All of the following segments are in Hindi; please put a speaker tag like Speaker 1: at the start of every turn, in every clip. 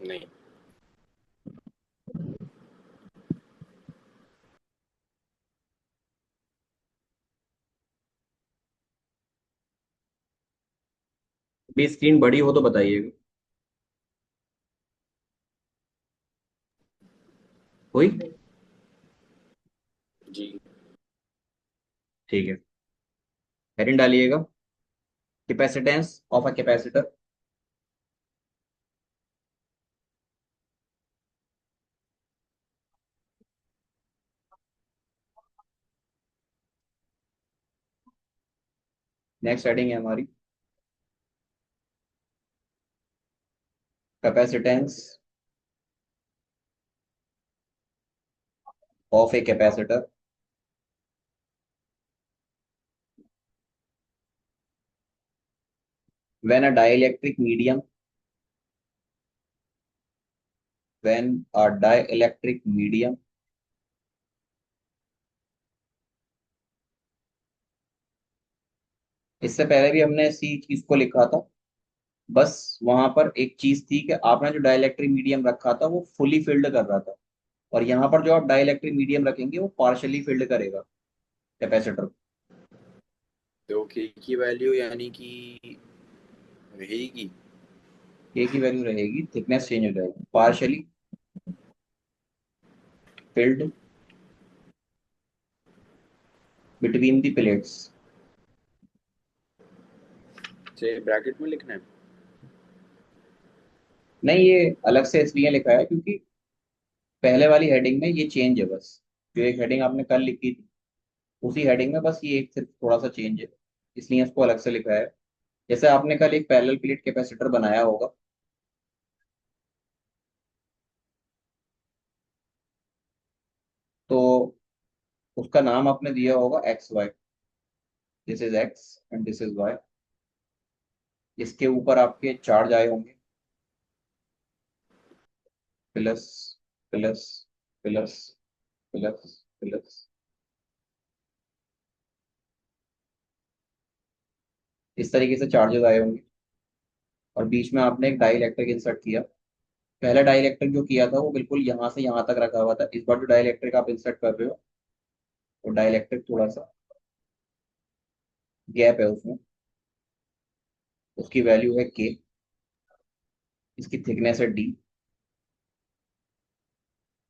Speaker 1: नहीं।
Speaker 2: भी स्क्रीन बड़ी हो तो बताइएगा। हुई?
Speaker 1: जी।
Speaker 2: ठीक है। हेडिंग डालिएगा, capacitance of a capacitor. Next heading है हमारी capacitance of a capacitor when a dielectric medium, when a dielectric medium इससे पहले भी हमने इसी चीज को लिखा था। बस वहां पर एक चीज थी कि आपने जो डाइलेक्ट्रिक मीडियम रखा था वो फुली फिल्ड कर रहा था, और यहाँ पर जो आप डाइलेक्ट्रिक मीडियम रखेंगे वो पार्शली फिल्ड करेगा कैपेसिटर।
Speaker 1: तो के की वैल्यू यानी कि रहेगी।
Speaker 2: के की वैल्यू रहेगी, थिकनेस चेंज हो जाएगी, partially field between the plates.
Speaker 1: से ब्रैकेट में लिखना है।
Speaker 2: नहीं, ये अलग से इसलिए लिखा है क्योंकि पहले वाली हेडिंग में ये चेंज है बस। जो एक हेडिंग आपने कल लिखी थी उसी हेडिंग में बस ये एक सिर्फ थोड़ा सा चेंज है, इसलिए इसको अलग से लिखा है। जैसे आपने कल एक पैरेलल प्लेट कैपेसिटर बनाया होगा, तो उसका नाम आपने दिया होगा X Y. This is X and this is Y. इसके ऊपर आपके चार्ज आए होंगे, plus plus plus plus plus. इस तरीके से चार्जेस आए होंगे, और बीच में आपने एक डाई इलेक्ट्रिक इंसर्ट किया। पहला डाई इलेक्ट्रिक जो किया था वो बिल्कुल यहाँ से यहाँ तक रखा हुआ था। इस बार जो डाई इलेक्ट्रिक आप इंसर्ट कर रहे हो वो डाई इलेक्ट्रिक थोड़ा सा गैप है उसमें। उसकी वैल्यू है के, इसकी थिकनेस है डी।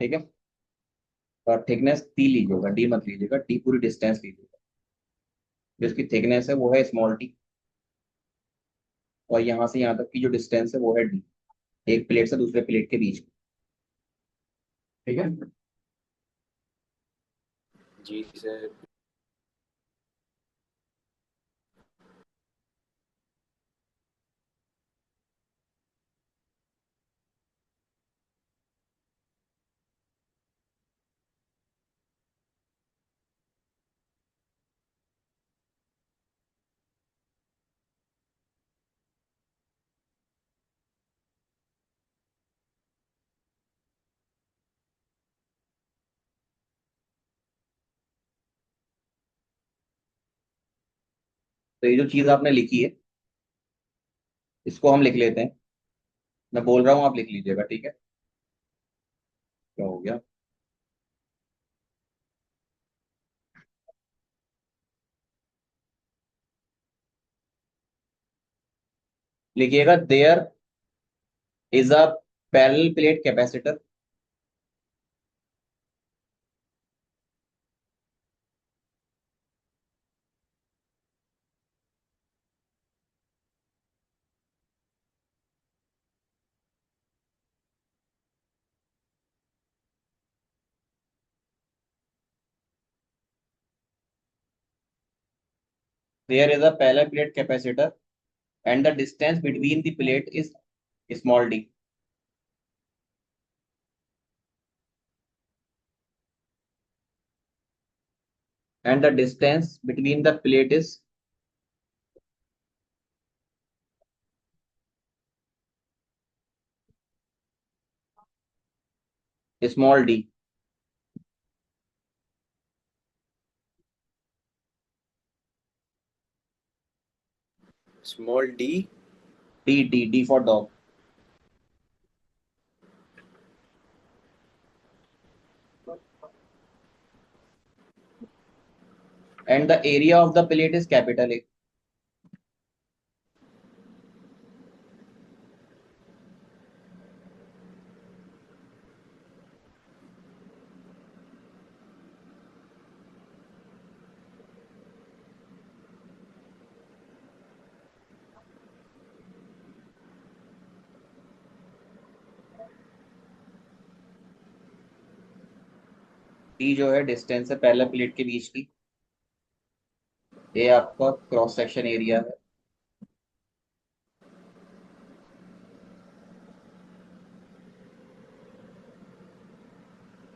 Speaker 2: ठीक है। और थिकनेस टी लीजिएगा, डी मत लीजिएगा, टी पूरी डिस्टेंस लीजिएगा। जो इसकी थिकनेस है वो है स्मॉल टी, और यहाँ से यहाँ तक की जो डिस्टेंस है वो है डी, एक प्लेट से दूसरे प्लेट के बीच की। ठीक है।
Speaker 1: जी सर।
Speaker 2: तो ये जो चीज आपने लिखी है इसको हम लिख लेते हैं। मैं बोल रहा हूँ, आप लिख लीजिएगा, ठीक है। क्या हो गया? लिखिएगा, there is a parallel plate capacitor. There is a parallel plate capacitor and the distance between the plate is small D. And the distance between the plate is small D.
Speaker 1: Small D.
Speaker 2: D D D for dog. and the area of the plate is capital A. T जो है डिस्टेंस है पहले प्लेट के बीच की। ये आपका क्रॉस सेक्शन एरिया है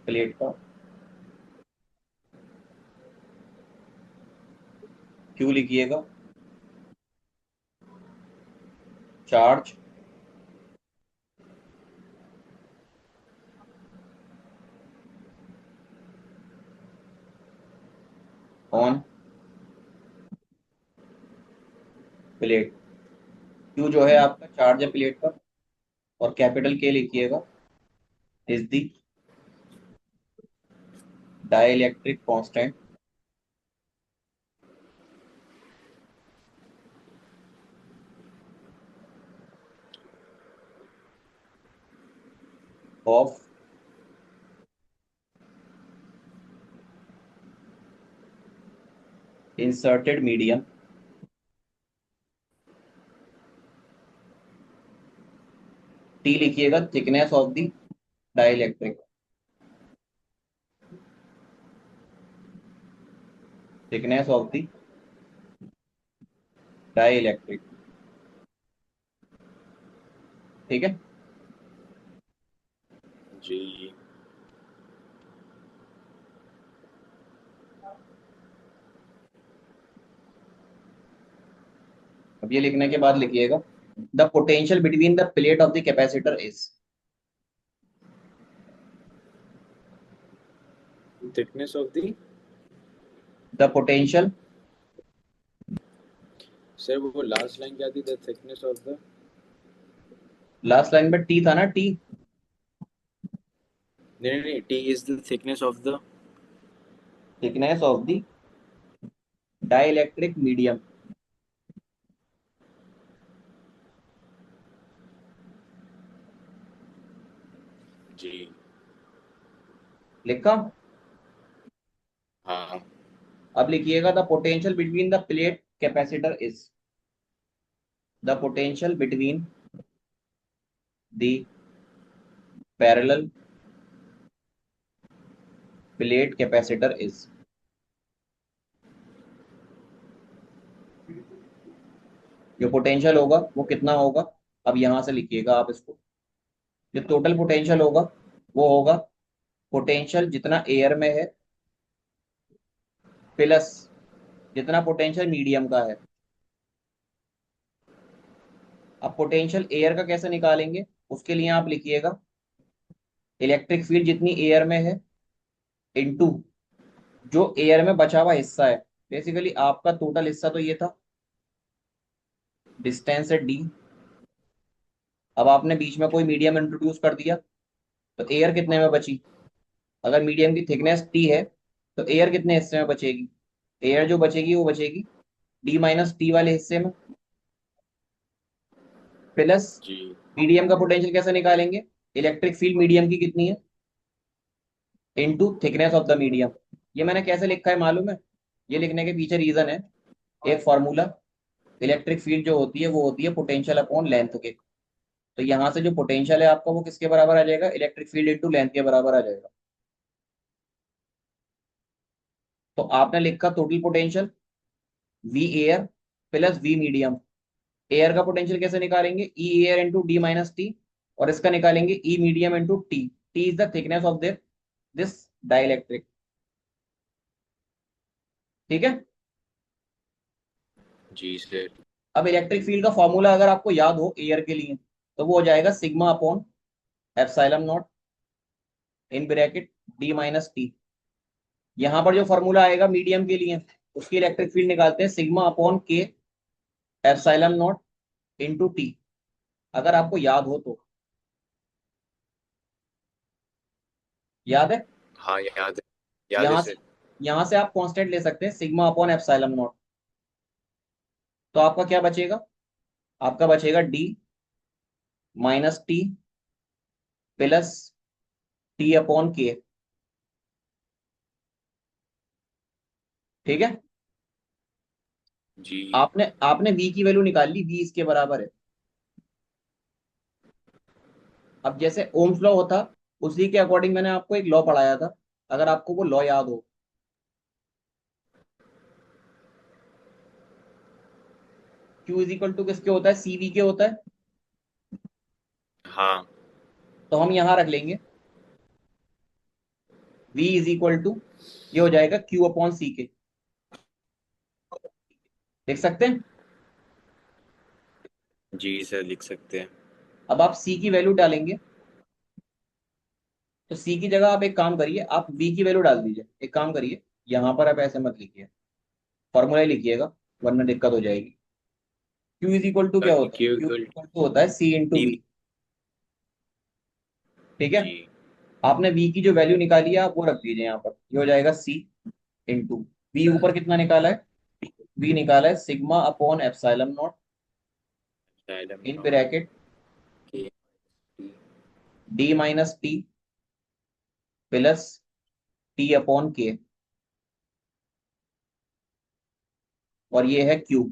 Speaker 2: प्लेट का। क्यू लिखिएगा। Charge on plate. क्यू जो है आपका चार्ज है प्लेट पर, और कैपिटल के लिखिएगा is the dielectric constant of inserted medium T लिखिएगा thickness of the dielectric thickness of the dielectric. ठीक है।
Speaker 1: जी।
Speaker 2: अब ये लिखने के बाद लिखिएगा the potential between the plate of the capacitor is.
Speaker 1: Thickness of the.
Speaker 2: The potential
Speaker 1: sir वो लास्ट लाइन क्या थी? The thickness of the.
Speaker 2: Last line में टी था ना, टी।
Speaker 1: नहीं नहीं नहीं, T is the thickness of the.
Speaker 2: Thickness of the dielectric medium.
Speaker 1: जी।
Speaker 2: लिखा।
Speaker 1: हाँ।
Speaker 2: अब लिखिएगा the potential between the plate capacitor is. The potential between the parallel plate capacitor is. जो पोटेंशियल होगा वो कितना होगा, अब यहां से लिखिएगा आप इसको। जो टोटल पोटेंशियल होगा वो होगा पोटेंशियल जितना एयर में है प्लस जितना पोटेंशियल मीडियम का है। अब पोटेंशियल एयर का कैसे निकालेंगे, उसके लिए आप लिखिएगा इलेक्ट्रिक फील्ड जितनी एयर में है इनटू जो एयर में बचा हुआ हिस्सा है। बेसिकली आपका टोटल हिस्सा तो ये था, डिस्टेंस है डी। अब आपने बीच में कोई मीडियम इंट्रोड्यूस कर दिया तो एयर कितने में बची। अगर मीडियम की थिकनेस टी है तो एयर कितने हिस्से में बचेगी। एयर जो बचेगी वो बचेगी डी माइनस टी वाले हिस्से में, प्लस
Speaker 1: जी।
Speaker 2: मीडियम का पोटेंशियल कैसे निकालेंगे, इलेक्ट्रिक फील्ड मीडियम की कितनी है into thickness of the medium. ये मैंने कैसे लिखा है मालूम है, ये लिखने के पीछे रीजन है, एक फॉर्मूला। इलेक्ट्रिक फील्ड जो होती है वो होती है पोटेंशियल अपॉन लेंथ के। तो यहाँ से जो पोटेंशियल है आपका वो किसके बराबर आ जाएगा, इलेक्ट्रिक फील्ड इंटू लेंथ के बराबर आ जाएगा। तो आपने लिखा total potential V air plus V medium. Air का पोटेंशियल कैसे निकालेंगे, E air into D minus T, और इसका निकालेंगे E medium into T. T is the thickness of this dielectric. ठीक है।
Speaker 1: जी सर।
Speaker 2: अब इलेक्ट्रिक फील्ड का फॉर्मूला अगर आपको याद हो एयर के लिए तो वो हो जाएगा sigma upon epsilon not in bracket D minus T. यहां पर जो फॉर्मूला आएगा मीडियम के लिए उसकी इलेक्ट्रिक फील्ड निकालते हैं सिग्मा अपॉन के एप्सिलॉन नॉट इंटू टी, अगर आपको याद हो तो। याद है।
Speaker 1: हाँ याद है
Speaker 2: यहां
Speaker 1: सर।
Speaker 2: से यहां से आप कांस्टेंट ले सकते हैं सिग्मा अपॉन एप्सिलॉन नॉट। तो आपका क्या बचेगा? आपका बचेगा D minus T plus T upon के। ठीक है।
Speaker 1: जी।
Speaker 2: आपने आपने वी की वैल्यू निकाल ली, वी इसके बराबर है। अब जैसे ओम्स लॉ होता, उसी के अकॉर्डिंग मैंने आपको एक लॉ पढ़ाया था, अगर आपको वो लॉ याद हो। क्यू इज इक्वल टू किसके होता है? सी वी के होता है।
Speaker 1: हाँ।
Speaker 2: तो हम यहां रख लेंगे v इज इक्वल टू, ये हो जाएगा क्यू अपॉन सी के। देख सकते हैं।
Speaker 1: जी सर, लिख सकते हैं।
Speaker 2: अब आप सी की वैल्यू डालेंगे, तो सी की जगह आप एक काम करिए, आप v की वैल्यू डाल दीजिए। एक काम करिए, यहां पर आप ऐसे मत लिखिए, फॉर्मूला ही लिखिएगा, वरना दिक्कत हो जाएगी। क्यू इज इक्वल टू क्या होता है?
Speaker 1: Q
Speaker 2: Q
Speaker 1: equal
Speaker 2: equal to होता है सी इंटू
Speaker 1: टी।
Speaker 2: वी। ठीक है।
Speaker 1: जी।
Speaker 2: आपने v की जो वैल्यू निकाली है आप वो रख दीजिए यहाँ पर, ये हो जाएगा सी इंटू वी। ऊपर कितना निकाला है? v निकाला है सिग्मा अपॉन एप्सिलॉन नॉट
Speaker 1: साइलम
Speaker 2: इन
Speaker 1: नॉट
Speaker 2: ब्रैकेट
Speaker 1: के T.
Speaker 2: D minus T plus T upon K, और ये है क्यू।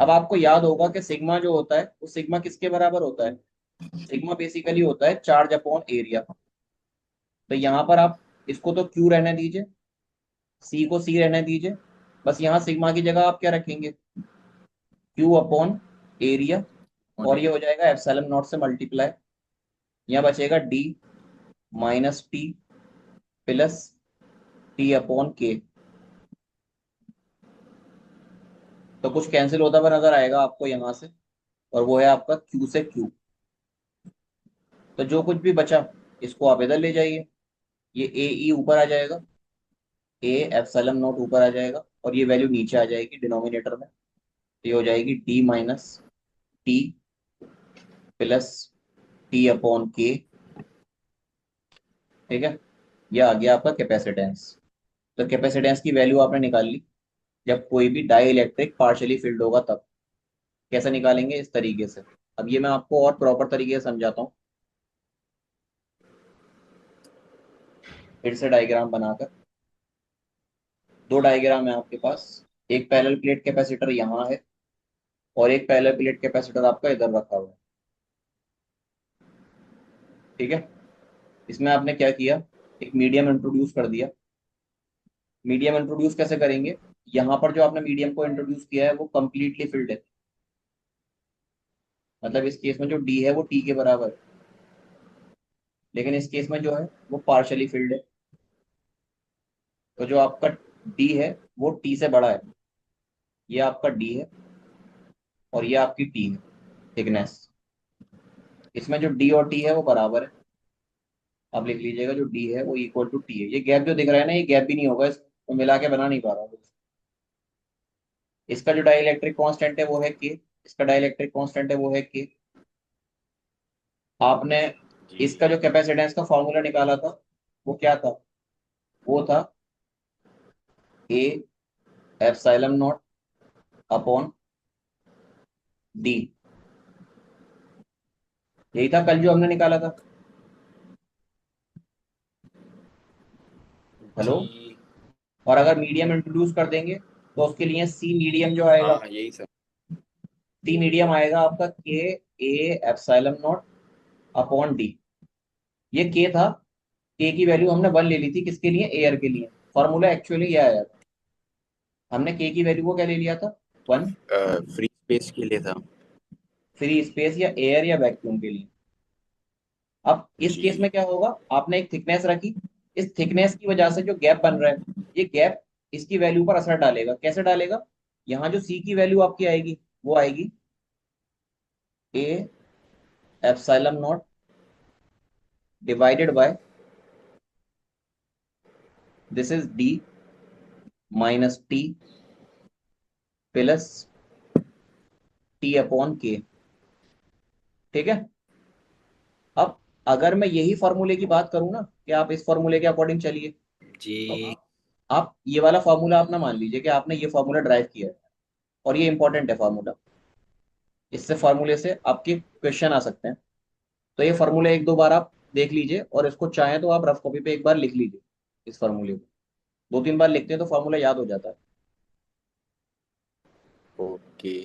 Speaker 2: अब आपको याद होगा कि सिग्मा जो होता है वो सिग्मा किसके बराबर होता है? सिग्मा बेसिकली होता है चार्ज अपॉन एरिया। तो यहाँ पर आप इसको तो क्यू रहने दीजिए, सी को सी रहने दीजिए, बस यहाँ सिग्मा की जगह आप क्या रखेंगे? क्यू अपॉन एरिया, और ये हो जाएगा एप्सिलॉन नॉट से मल्टीप्लाई। यहाँ बचेगा D minus T plus T upon K. तो कुछ कैंसिल होता हुआ नजर आएगा आपको यहाँ से, और वो है आपका क्यू से क्यू। तो जो कुछ भी बचा इसको आप इधर ले जाइए, ये ए ई ऊपर आ जाएगा, ए एप्सिलॉन नॉट ऊपर आ जाएगा, और ये वैल्यू नीचे आ जाएगी डिनोमिनेटर में। तो ये हो जाएगी D minus T plus T upon के। ठीक है। ये आ गया आपका कैपेसिटेंस। तो कैपेसिटेंस की वैल्यू आपने निकाल ली, जब कोई भी डाई इलेक्ट्रिक पार्शियली फिल्ड होगा तब। कैसे निकालेंगे? इस तरीके से। अब ये मैं आपको और प्रॉपर तरीके से समझाता हूँ, फिर से डायग्राम बनाकर। दो डायग्राम है आपके पास, एक पैरेलल प्लेट कैपेसिटर यहाँ है, और एक पैरेलल प्लेट कैपेसिटर आपका इधर रखा हुआ है। ठीक है। इसमें आपने क्या किया? एक मीडियम इंट्रोड्यूस कर दिया। मीडियम इंट्रोड्यूस कैसे करेंगे? यहाँ पर जो आपने मीडियम को इंट्रोड्यूस किया है वो कंप्लीटली फिल्ड है, मतलब इस केस में जो डी है वो टी के बराबर है, लेकिन इस केस में जो है वो पार्शली फिल्ड है। तो जो आपका डी है वो टी से बड़ा है। ये आपका डी है और ये आपकी टी है, थिकनेस। इसमें जो डी और टी है वो बराबर है। आप लिख लीजिएगा जो डी है वो इक्वल टू टी है। ये गैप जो दिख रहा है ना, ये गैप भी नहीं होगा, इसको मिला के बना नहीं पा रहा हूँ। इसका जो डाइलेक्ट्रिक कांस्टेंट है वो है के, इसका डाइलेक्ट्रिक कांस्टेंट है वो है के। आपने
Speaker 1: जी।
Speaker 2: इसका जो कैपेसिटेंस का फॉर्मूला निकाला था वो क्या था? वो था ए एप्सिलॉन नॉट अपॉन डी। यही था कल जो हमने निकाला था। हेलो।
Speaker 1: जी।
Speaker 2: और अगर मीडियम इंट्रोड्यूस कर देंगे तो उसके लिए सी मीडियम जो आएगा,
Speaker 1: हाँ यही सर।
Speaker 2: सी मीडियम आएगा आपका के A epsilon naught upon D. ये के था, के की वैल्यू हमने वन ले ली थी, किसके लिए? एयर के लिए। फॉर्मूला एक्चुअली ये आया था, हमने के की वैल्यू को क्या ले लिया था? वन।
Speaker 1: फ्री स्पेस के लिए था।
Speaker 2: फ्री स्पेस या एयर या वैक्यूम के लिए। अब इस केस
Speaker 1: जी।
Speaker 2: में क्या होगा? आपने एक थिकनेस रखी, इस थिकनेस की वजह से जो गैप बन रहा है, ये गैप इसकी वैल्यू पर असर डालेगा। कैसे डालेगा? यहाँ जो सी की वैल्यू आपकी आएगी वो आएगी ए epsilon naught divided bye, this is D minus T plus T upon के। ठीक है। अब अगर मैं यही फॉर्मूले की बात करूँ ना कि आप इस फॉर्मूले के अकॉर्डिंग चलिए, तो
Speaker 1: जी।
Speaker 2: आप ये वाला फॉर्मूला आप ना मान लीजिए कि आपने ये फॉर्मूला ड्राइव किया है, और ये इंपॉर्टेंट है फॉर्मूला। इससे फॉर्मूले से आपके क्वेश्चन आ सकते हैं। तो ये फॉर्मूला एक दो बार आप देख लीजिए, और इसको चाहें तो आप रफ कॉपी पे एक बार लिख लीजिए इस फॉर्मूले को। दो तीन बार लिखते हैं तो फॉर्मूला याद हो जाता है।
Speaker 1: ओके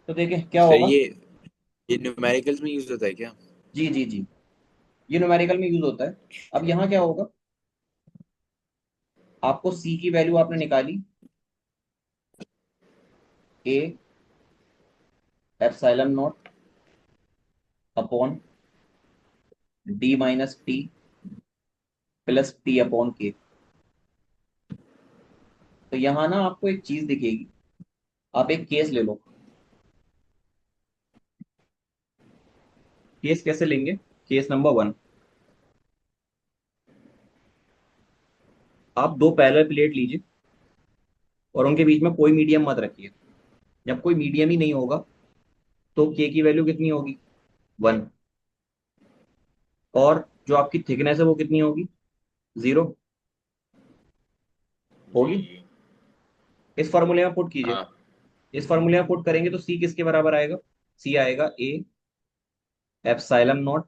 Speaker 2: तो देखिए क्या
Speaker 1: सर,
Speaker 2: होगा।
Speaker 1: ये न्यूमेरिकल्स में यूज होता है क्या?
Speaker 2: जी जी जी, ये न्यूमेरिकल में यूज होता है। अब यहाँ क्या होगा, आपको सी की वैल्यू आपने निकाली, ए epsilon naught upon D minus T plus T upon K. तो यहाँ ना आपको एक चीज दिखेगी। आप एक केस ले लो। केस कैसे लेंगे? केस नंबर वन, आप दो पैरेलल प्लेट लीजिए और उनके बीच में कोई मीडियम मत रखिए। जब कोई मीडियम ही नहीं होगा तो के की वैल्यू कितनी होगी? वन। और जो आपकी थिकनेस है वो कितनी होगी? जीरो होगी।
Speaker 1: जी।
Speaker 2: इस फॉर्मूले में पुट कीजिए।
Speaker 1: हाँ।
Speaker 2: इस फॉर्मूले में पुट करेंगे तो सी किसके बराबर आएगा? सी आएगा A epsilon naught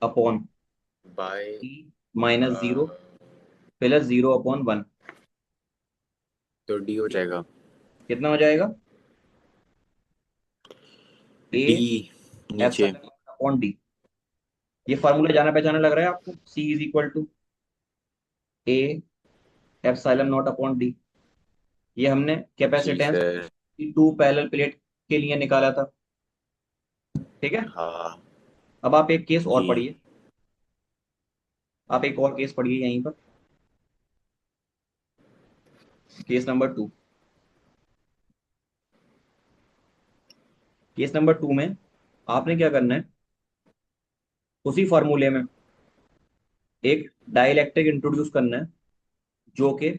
Speaker 2: upon
Speaker 1: by.
Speaker 2: T minus zero plus zero upon one.
Speaker 1: तो डी हो जाएगा।
Speaker 2: कितना हो जाएगा? ए
Speaker 1: डी नीचे।
Speaker 2: Epsilon naught upon D. ये फॉर्मूला जाना पहचाना लग रहा है आपको? C is equal to A epsilon naught upon D. ये हमने
Speaker 1: जी
Speaker 2: capacitance
Speaker 1: sir.
Speaker 2: Two parallel plate के लिए निकाला था। ठीक है।
Speaker 1: हाँ।
Speaker 2: अब आप एक केस और
Speaker 1: जी।
Speaker 2: पढ़िए। आप एक और केस पढ़िए यहीं पर। Case number two. Case number two में आपने क्या करना है, उसी फॉर्मूले में एक डाइलेक्ट्रिक इंट्रोड्यूस करना है, जो कि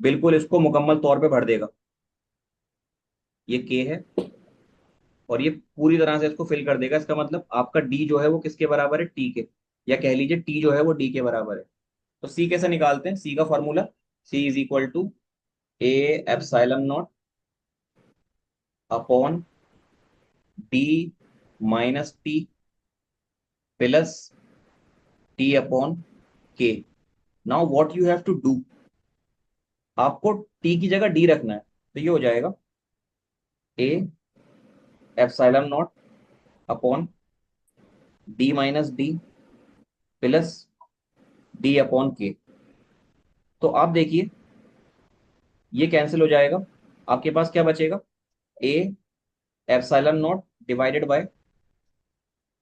Speaker 2: बिल्कुल इसको मुकम्मल तौर पे भर देगा। ये के है और ये पूरी तरह से इसको फिल कर देगा। इसका मतलब आपका डी जो है वो किसके बराबर है? टी के। या कह लीजिए टी जो है वो डी के बराबर है। तो सी कैसे निकालते हैं? सी का formula, C is equal to A epsilon naught upon D minus T plus T upon K. Now what you have to do, आपको टी की जगह डी रखना है। तो ये हो जाएगा A epsilon naught upon D minus D plus D upon K. तो आप देखिए ये कैंसिल हो जाएगा। आपके पास क्या बचेगा? ए epsilon naught divided by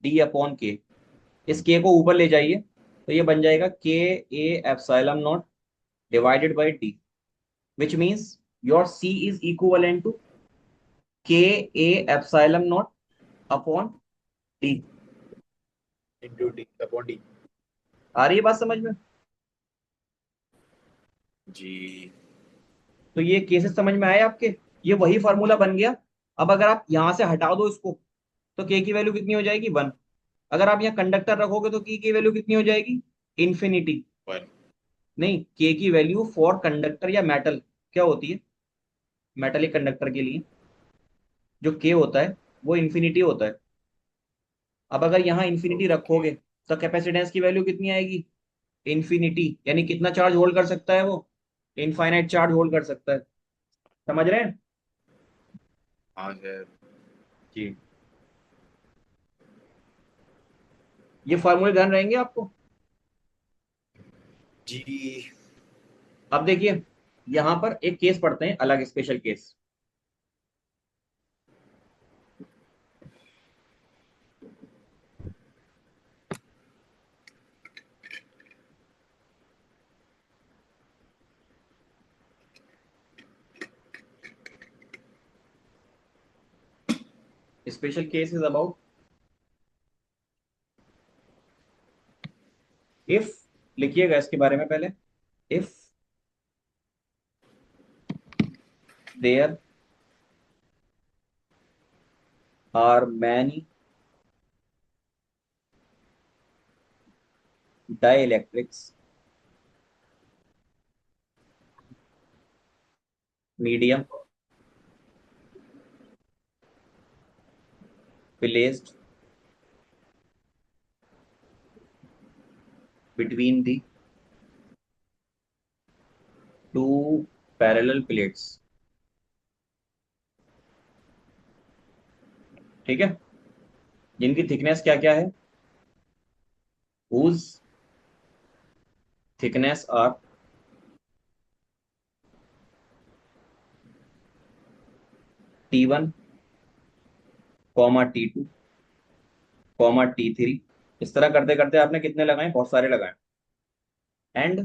Speaker 2: D upon के। इस के को ऊपर ले जाइए तो ये बन जाएगा K A epsilon naught divided by D, which means your C is equivalent to K A epsilon naught upon D.
Speaker 1: Into D upon D.
Speaker 2: आ रही है बात समझ में?
Speaker 1: जी।
Speaker 2: तो ये केसेस समझ में आए आपके? ये वही फॉर्मूला बन गया। अब अगर आप यहां से हटा दो इसको तो के की वैल्यू कितनी हो जाएगी? वन। अगर आप यहाँ कंडक्टर रखोगे तो की वैल्यू कितनी हो जाएगी? इन्फिनिटी।
Speaker 1: वन।
Speaker 2: नहीं, के की वैल्यू फॉर कंडक्टर या मेटल क्या होती है? मेटलिक कंडक्टर के लिए जो के होता है वो इन्फिनिटी होता है। अब अगर यहाँ इन्फिनिटी
Speaker 1: ओके।
Speaker 2: रखोगे तो कैपेसिटेंस की वैल्यू कितनी आएगी? इन्फिनिटी। यानी कितना चार्ज होल्ड कर सकता है वो? इनफाइनाइट चार्ज होल्ड कर सकता है। समझ रहे हैं?
Speaker 1: हाँ सर।
Speaker 2: जी। ये फॉर्मूले ध्यान रहेंगे आपको?
Speaker 1: जी।
Speaker 2: अब देखिए यहां पर एक केस पढ़ते हैं, अलग special case. Special case is about if, लिखिएगा इसके बारे में पहले। If there are many dielectrics medium placed between the two parallel plates. ठीक है, जिनकी थिकनेस क्या क्या है, whose thickness are T1 comma T2 comma T3। इस तरह करते करते आपने कितने लगाए, बहुत सारे लगाए। And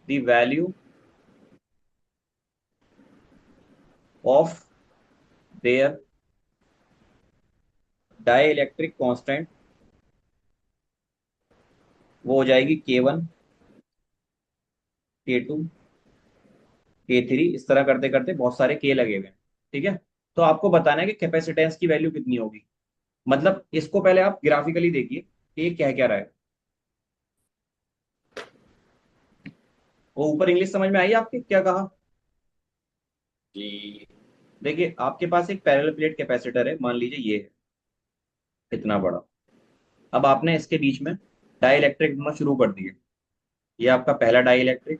Speaker 2: the value of their dielectric constant वो हो जाएगी K1 K2 K3। इस तरह करते करते बहुत सारे K लगे हुए हैं। ठीक है, तो आपको बताना है कि कैपेसिटेंस की वैल्यू कितनी होगी। मतलब इसको पहले आप ग्राफिकली देखिए कि ये क्या क्या रहा है। वो ऊपर इंग्लिश समझ में आई आपके, क्या कहा?
Speaker 1: जी।
Speaker 2: देखिए आपके पास एक पैरेलल प्लेट कैपेसिटर है, मान लीजिए ये है इतना बड़ा। अब आपने इसके बीच में डाई इलेक्ट्रिक ढूंढना शुरू कर दिए। ये आपका पहला डाई इलेक्ट्रिक,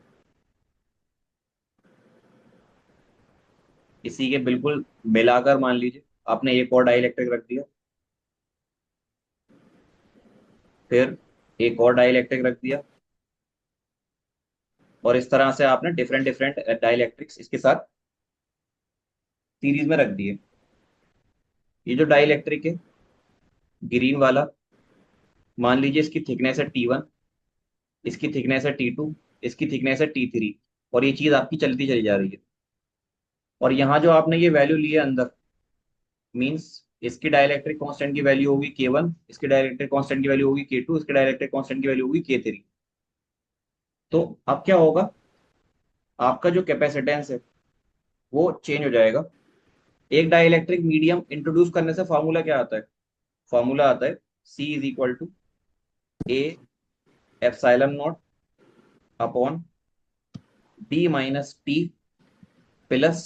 Speaker 2: इसी के बिल्कुल मिलाकर मान लीजिए आपने एक और डाई इलेक्ट्रिक रख दिया, फिर एक और डाई इलेक्ट्रिक रख दिया, और इस तरह से आपने डिफरेंट डिफरेंट डाई इलेक्ट्रिक्स इसके साथ सीरीज में रख दिए। ये जो डाई इलेक्ट्रिक है ग्रीन वाला, मान लीजिए इसकी थिकनेस है T1, इसकी थिकनेस है T2, इसकी थिकनेस है T3, और ये चीज आपकी चलती चली जा रही है। और यहाँ जो आपने ये वैल्यू ली है अंदर, मींस इसकी डाइलेक्ट्रिक कांस्टेंट की वैल्यू होगी K1, इसकी डाइलेक्ट्रिक कांस्टेंट की वैल्यू होगी K2, इसकी डाइलेक्ट्रिक कांस्टेंट की वैल्यू होगी K3। तो अब क्या होगा, आपका जो कैपेसिटेंस है वो चेंज हो जाएगा। एक डाइलेक्ट्रिक मीडियम इंट्रोड्यूस करने से फॉर्मूला क्या आता है? फॉर्मूला आता है C = A epsilon naught upon D - T plus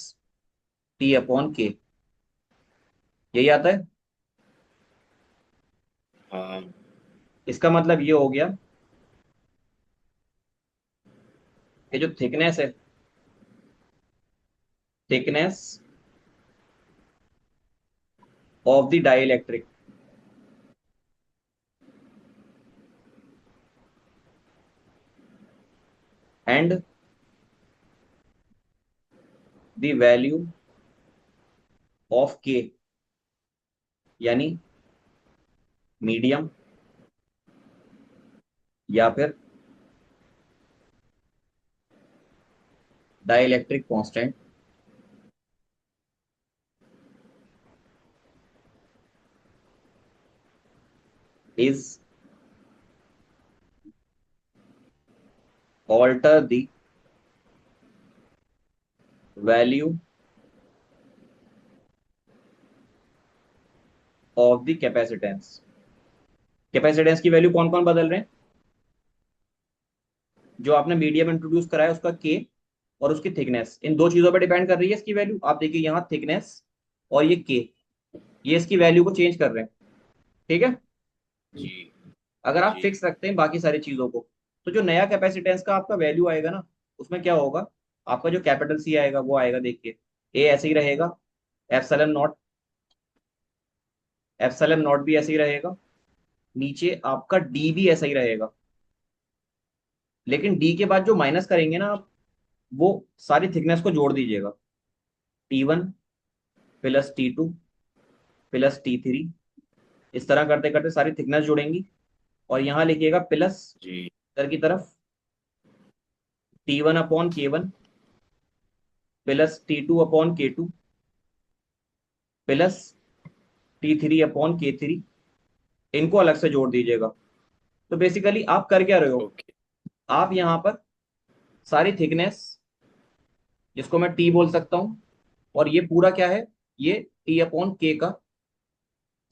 Speaker 2: T/K। यही आता है।
Speaker 1: हाँ
Speaker 2: इसका मतलब ये हो गया कि जो थिकनेस है, thickness of the dielectric and the value of K, यानी मीडियम या फिर dielectric constant, is alter the value of the capacitance. Capacitance की वैल्यू कौन कौन बदल रहे हैं? जो आपने मीडियम इंट्रोड्यूस कराया उसका K और उसकी थिकनेस, इन दो चीजों पर डिपेंड कर रही है इसकी वैल्यू। आप देखिए यहाँ थिकनेस और ये K, ये इसकी वैल्यू को चेंज कर रहे हैं। ठीक है,
Speaker 1: जी।
Speaker 2: अगर आप
Speaker 1: जी।
Speaker 2: फिक्स रखते हैं बाकी सारी चीजों को, तो जो नया कैपेसिटेंस का आपका वैल्यू आएगा ना, उसमें क्या होगा, आपका जो कैपिटल C आएगा वो आएगा, देखिए A ऐसे ही रहेगा, एप्सिलॉन नॉट, एप्सिलॉन नॉट भी ऐसे ही रहेगा, नीचे आपका D भी ऐसा ही रहेगा। लेकिन D के बाद जो माइनस करेंगे ना आप, वो सारी थिकनेस को जोड़ दीजिएगा, T1 plus T2 plus T3। इस तरह करते करते सारी थिकनेस जोड़ेंगी, और यहाँ लिखिएगा प्लस
Speaker 1: जी।
Speaker 2: इधर की तरफ T1/K1 plus T2/K2 plus T3/K3। इनको अलग से जोड़ दीजिएगा। तो बेसिकली आप कर क्या रहे हो,
Speaker 1: ओके।
Speaker 2: आप यहाँ पर सारी थिकनेस, जिसको मैं T बोल सकता हूँ, और ये पूरा क्या है, ये T/K का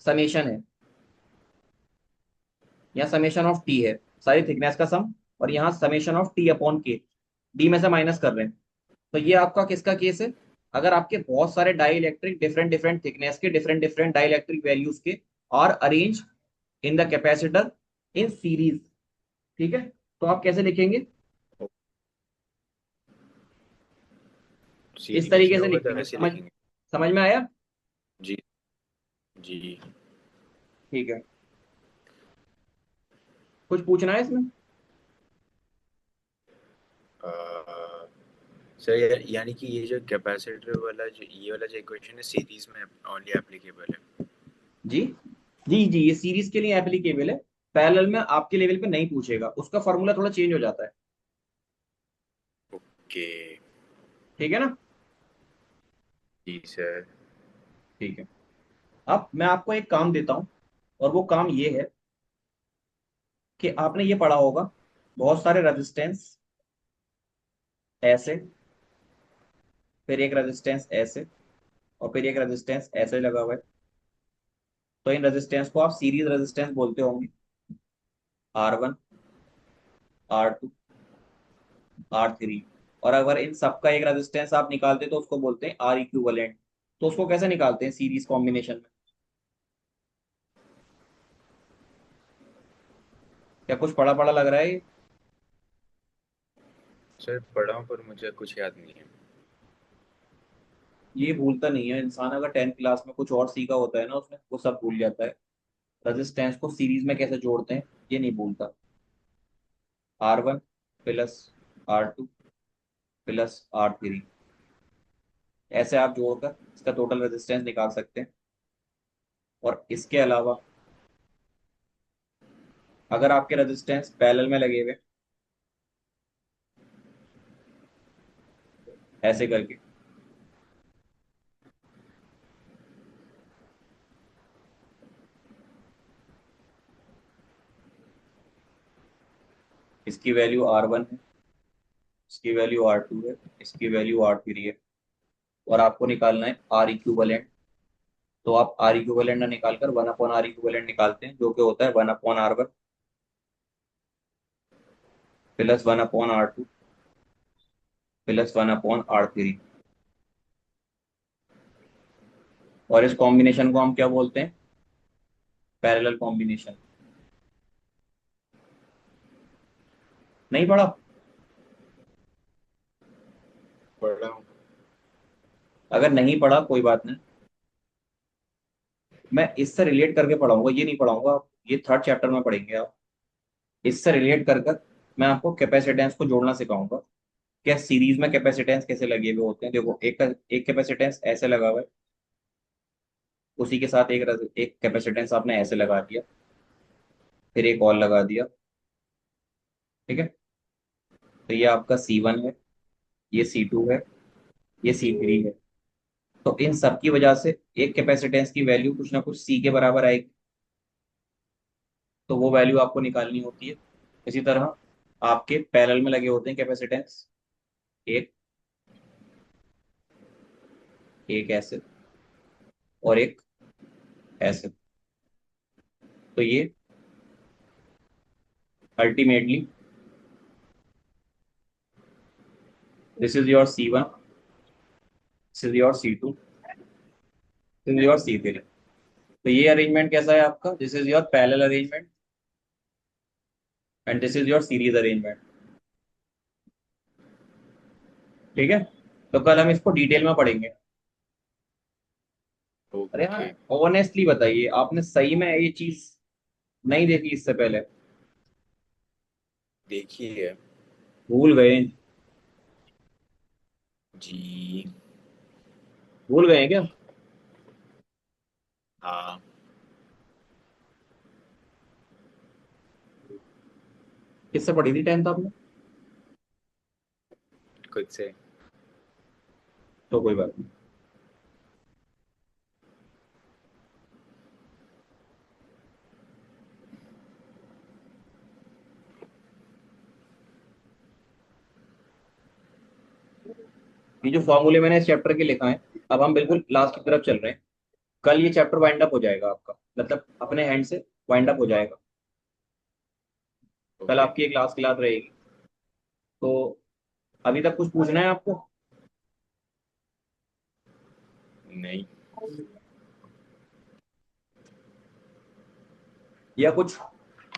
Speaker 2: समेशन है। यहाँ समेशन ऑफ टी है, सारी थिकनेस का सम, और यहाँ समेशन ऑफ टी अपॉन के, डी में से माइनस कर रहे हैं। तो ये आपका किसका केस है? अगर आपके बहुत सारे dielectric different different thickness के different different dielectric values के और arrange in the capacitor in series, ठीक है, तो आप कैसे लिखेंगे? इस
Speaker 1: सीरीज
Speaker 2: तरीके
Speaker 1: में
Speaker 2: से
Speaker 1: होगा तो
Speaker 2: लिखेंगे।
Speaker 1: ऐसे
Speaker 2: समझ
Speaker 1: लिखेंगे।
Speaker 2: समझ में आया?
Speaker 1: जी। जी।
Speaker 2: ठीक है, कुछ पूछना है इसमें?
Speaker 1: सर यानी कि ये जो कैपेसिटर वाला जो ये वाला जो इक्वेशन है सीरीज में ओनली एप्लीकेबल है।
Speaker 2: जी जी जी, ये सीरीज के लिए एप्लीकेबल है, पैरेलल में आपके लेवल पे नहीं पूछेगा, उसका फॉर्मूला थोड़ा चेंज हो जाता है।
Speaker 1: ओके।
Speaker 2: ठीक है ना?
Speaker 1: जी सर।
Speaker 2: ठीक है, अब मैं आपको एक काम देता हूं, और वो काम ये है कि आपने ये पढ़ा होगा, बहुत सारे रेजिस्टेंस ऐसे, फिर एक रेजिस्टेंस ऐसे, और फिर एक रेजिस्टेंस ऐसे लगा हुआ है। तो इन रेजिस्टेंस को आप सीरीज रेजिस्टेंस बोलते होंगे, R1, R2, R3। और अगर इन सबका एक रेजिस्टेंस आप निकालते तो उसको बोलते हैं R इक्विवेलेंट। तो उसको कैसे निकालते हैं सीरीज कॉम्बिनेशन में? क्या कुछ पढ़ा पढ़ा लग रहा है ये?
Speaker 1: सर पढ़ा हूँ पर मुझे कुछ याद नहीं है।
Speaker 2: ये भूलता नहीं है इंसान, अगर 10th क्लास में कुछ और सीखा होता है ना उसने, वो सब भूल जाता है। रेजिस्टेंस को सीरीज में कैसे जोड़ते हैं ये नहीं भूलता। R1 plus R2 plus R3, ऐसे आप जोड़कर इसका टोटल रेजिस्टेंस निकाल सकते हैं। और इसके अलावा अगर आपके रेजिस्टेंस पैरेलल में लगे हुए ऐसे करके, इसकी वैल्यू R1 है, इसकी वैल्यू R2 है, इसकी वैल्यू R3 है, और आपको निकालना है R इक्विवेलेंट। तो आप R इक्विवेलेंट ना निकालकर 1/R इक्विवेलेंट निकालते हैं, जो कि होता है 1/R1 plus 1/R2 plus 1/R3। और इस कॉम्बिनेशन को हम क्या बोलते हैं? Parallel combination. नहीं पढ़ा?
Speaker 1: पढ़ा हूँ।
Speaker 2: अगर नहीं पढ़ा कोई बात नहीं, मैं इससे रिलेट करके पढ़ाऊंगा, ये नहीं पढ़ाऊंगा आप, ये थर्ड चैप्टर में पढ़ेंगे आप। इससे रिलेट कर कर मैं आपको कैपेसिटेंस को जोड़ना सिखाऊंगा। क्या सीरीज में कैपेसिटेंस कैसे लगे हुए होते हैं? देखो, एक कैपेसिटेंस ऐसे लगा हुआ है, उसी के साथ एक कैपेसिटेंस आपने ऐसे लगा दिया, फिर एक और लगा दिया, ठीक है, तो ये आपका C1 है, ये C2 है, ये C3 है। तो इन सब की वजह से एक कैपेसिटेंस की वैल्यू कुछ ना कुछ C के बराबर आएगी, तो वो वैल्यू आपको निकालनी होती है। इसी तरह आपके पैरेलल में लगे होते हैं कैपेसिटेंस, एक एक ऐसे और एक ऐसे। तो ये ultimately this is your C1, this is your C2, this is your C3। तो ये अरेंजमेंट कैसा है आपका? This is your parallel arrangement and this is your series arrangement. ठीक है, तो कल हम इसको डिटेल में पढ़ेंगे। अरे हाँ,
Speaker 1: ओके।
Speaker 2: ऑनेस्टली बताइए, आपने सही में ये चीज नहीं देखी इससे पहले?
Speaker 1: देखिए।
Speaker 2: भूल गए?
Speaker 1: जी।
Speaker 2: भूल गए हैं क्या?
Speaker 1: हाँ।
Speaker 2: किससे पढ़ी थी 10th आपने?
Speaker 1: खुद से।
Speaker 2: तो कोई बात नहीं। ये जो फॉर्मूले मैंने इस चैप्टर के लिखा है, अब हम बिल्कुल लास्ट की तरफ चल रहे हैं। कल ये चैप्टर वाइंड अप हो जाएगा आपका, मतलब अपने हैंड से वाइंड अप हो जाएगा। कल
Speaker 1: ओके।
Speaker 2: आपकी एक लास्ट क्लास रहेगी। तो अभी तक कुछ पूछना है आपको?
Speaker 1: नहीं।
Speaker 2: या कुछ,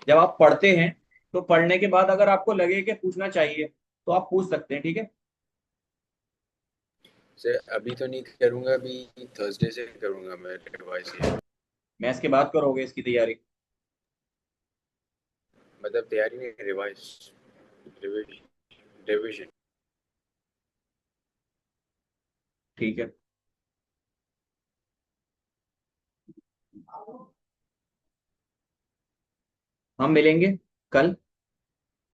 Speaker 2: जब आप पढ़ते हैं तो पढ़ने के बाद अगर आपको लगे कि पूछना चाहिए तो आप पूछ सकते हैं, ठीक है?
Speaker 1: सर अभी तो नहीं करूँगा, अभी थर्सडे से करूँगा मैं रिवाइज ये।
Speaker 2: मैथ्स के बाद करोगे इसकी तैयारी?
Speaker 1: मतलब तैयारी नहीं, रिवाइज, रिविजन।
Speaker 2: ठीक है। हम मिलेंगे कल।